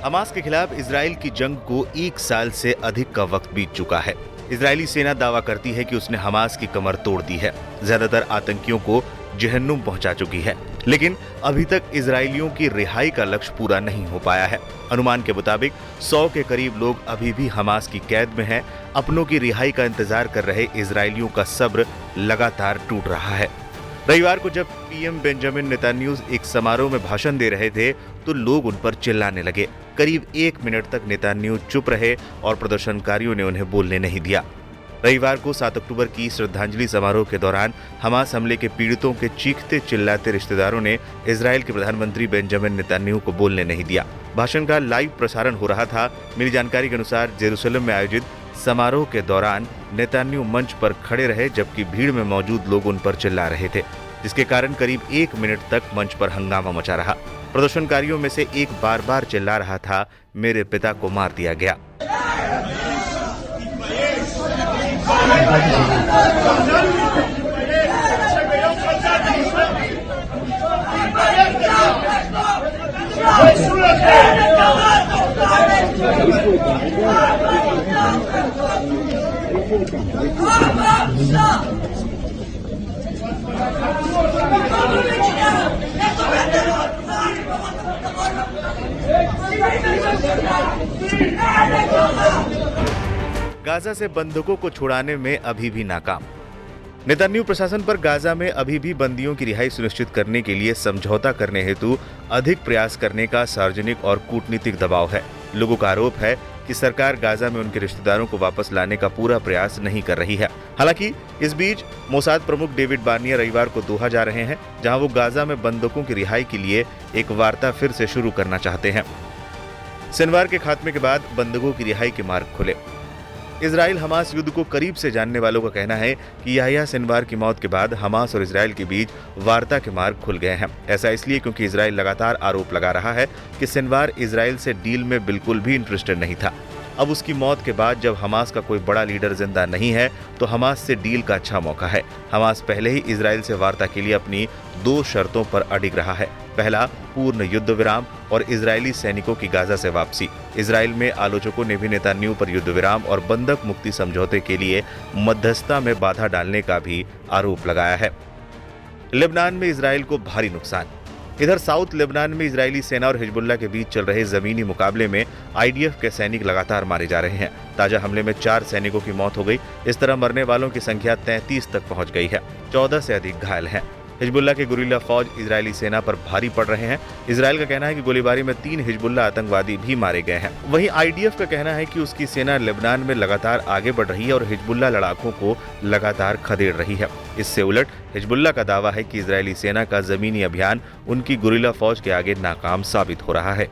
Hamas के खिलाफ Israel की जंग को 1 साल से अधिक का वक्त बीत चुका है। इजरायली सेना दावा करती है कि उसने हमास की कमर तोड़ दी है, ज्यादातर आतंकियों को जहन्नुम पहुंचा चुकी है, लेकिन अभी तक इजरायलियों की रिहाई का लक्ष्य पूरा नहीं हो पाया है। अनुमान के मुताबिक 100 के करीब लोग अभी भी हमास की कैद में हैं। अपनों की रिहाई का इंतजार कर रहे इजरायलियों का सब्र लगातार टूट रहा है। रविवार को जब पीएम बेंजामिन नेतन्याहू एक समारोह में भाषण दे रहे थे तो लोग उन पर चिल्लाने लगे। करीब 1 मिनट तक नेतन्याहू चुप रहे और प्रदर्शनकारियों ने उन्हें बोलने नहीं दिया। रविवार को 7 अक्टूबर की श्रद्धांजलि समारोह के दौरान हमास हमले के पीड़ितों के चीखते चिल्लाते रिश्तेदारों ने इजराइल के प्रधानमंत्री बेंजामिन नेतन्याहू को बोलने नहीं दिया। भाषण का लाइव प्रसारण हो रहा था। मिली जानकारी के अनुसार जेरूसलम में आयोजित समारोह के दौरान नेतन्याहू मंच पर खड़े रहे, जबकि भीड़ में मौजूद लोग उन पर चिल्ला रहे थे, जिसके कारण करीब 1 मिनट तक मंच पर हंगामा मचा रहा। प्रदर्शनकारियों में से एक बार-बार चिल्ला रहा था, मेरे पिता को मार दिया गया। गाजा से बंधकों को छुड़ाने में अभी भी नाकाम। नेतन्याहू प्रशासन पर गाजा में अभी भी बंदियों की रिहाई सुनिश्चित करने के लिए समझौता करने हेतु अधिक प्रयास करने का सार्वजनिक और कूटनीतिक दबाव है। लोगों का आरोप है कि सरकार गाजा में उनके रिश्तेदारों को वापस लाने का पूरा प्रयास नहीं कर रही है। हालांकि इस बीच मोसाद प्रमुख डेविड बार्निया रविवार को दोहा जा रहे हैं, जहां वो गाजा में बंधकों की रिहाई के लिए एक वार्ता फिर से शुरू करना चाहते हैं। शनिवार के खात्मे के बाद बंधकों की रिहाई के मार्ग खुले। इजराइल हमास युद्ध को करीब से जानने वालों का कहना है कि याह्या सिनवार की मौत के बाद हमास और इजराइल के बीच वार्ता के मार्ग खुल गए हैं। ऐसा इसलिए क्योंकि इजराइल लगातार आरोप लगा रहा है कि सिनवार इजराइल से डील में बिल्कुल भी इंटरेस्टेड नहीं था। अब उसकी मौत के बाद जब हमास का कोई बड़ा लीडर जिंदा नहीं है तो हमास से डील का अच्छा मौका है। हमास पहले ही इजराइल से वार्ता के लिए अपनी 2 शर्तों पर अडिग रहा है। पहला, पूर्ण युद्ध विराम और इजरायली सैनिकों की गाजा से वापसी। इजराइल में आलोचकों ने भी नेतन्याहू पर युद्ध विराम और बंधक मुक्ति समझौते के लिए मध्यस्थता में बाधा डालने का भी आरोप लगाया है। लेबनान में इजराइल को भारी नुकसान। इधर साउथ लेबनान में इजरायली सेना और हिजबुल्लाह के बीच चल रहे जमीनी मुकाबले में आईडीएफ के सैनिक लगातार मारे जा रहे हैं। ताजा हमले में 4 सैनिकों की मौत हो गई। इस तरह मरने वालों की संख्या 33 तक पहुंच गई है। 14 से अधिक घायल हैं। हिजबुल्लाह के गुरिल्ला फौज इजरायली सेना पर भारी पड़ रहे हैं। इजराइल का कहना है कि गोलीबारी में 3 हिजबुल्लाह आतंकवादी भी मारे गए हैं। वहीं आईडीएफ का कहना है कि उसकी सेना लेबनान में लगातार आगे बढ़ रही है और हिजबुल्लाह लड़ाकों को लगातार खदेड़ रही है। इससे उलट हिजबुल्लाह का दावा है कि इजरायली सेना का जमीनी अभियान उनकी गुरिल्ला फौज के आगे नाकाम साबित हो रहा है।